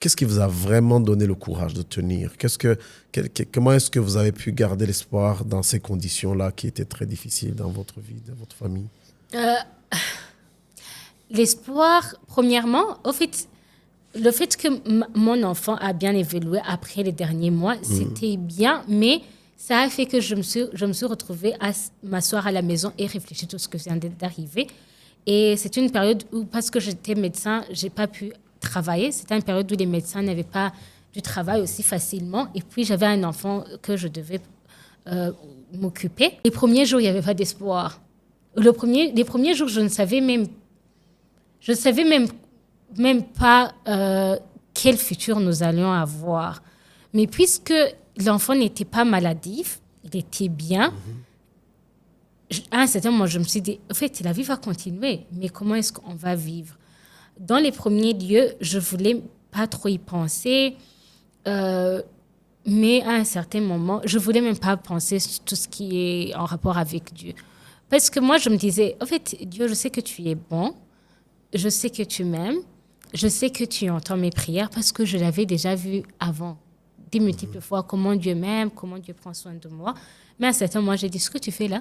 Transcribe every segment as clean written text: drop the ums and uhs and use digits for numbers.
Qu'est-ce qui vous a vraiment donné le courage de tenir? Comment est-ce que vous avez pu garder l'espoir dans ces conditions-là qui étaient très difficiles dans votre vie, dans votre famille? L'espoir, premièrement, au fait, le fait que mon enfant a bien évolué après les derniers mois, c'était bien, mais ça a fait que je me suis retrouvée à m'asseoir à la maison et réfléchir à tout ce que vient d'arriver. Et c'est une période où, parce que j'étais médecin, je n'ai pas pu travailler. C'était une période où les médecins n'avaient pas du travail aussi facilement. Et puis, j'avais un enfant que je devais m'occuper. Les premiers jours, il n'y avait pas d'espoir. Les premiers jours, je ne savais même pas quel futur nous allions avoir. Mais puisque l'enfant n'était pas maladif, il était bien, à un certain moment, je me suis dit, en fait, la vie va continuer, mais comment est-ce qu'on va vivre? Dans les premiers lieux, je ne voulais pas trop y penser, mais à un certain moment, je ne voulais même pas penser sur tout ce qui est en rapport avec Dieu. Parce que moi, je me disais, en fait, Dieu, je sais que tu es bon, je sais que tu m'aimes, je sais que tu entends mes prières parce que je l'avais déjà vu avant, des multiples fois, comment Dieu m'aime, comment Dieu prend soin de moi. Mais à un certain moment, j'ai dit, ce que tu fais là,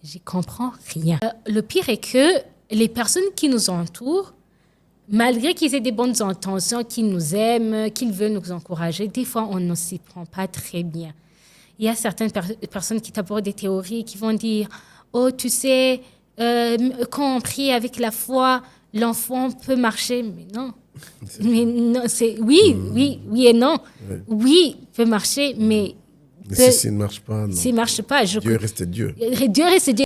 je ne comprends rien. Le pire est que les personnes qui nous entourent, malgré qu'ils aient des bonnes intentions, qu'ils nous aiment, qu'ils veulent nous encourager, des fois, on ne s'y prend pas très bien. Il y a certaines personnes qui t'apportent des théories qui vont dire « Oh, tu sais, quand on prie avec la foi, l'enfant peut marcher. » Mais non. Mais non, oui et non. Ouais. Oui, peut marcher, mais s'il ne marche pas, non. S'il ne marche pas, Dieu reste Dieu. Dieu reste Dieu.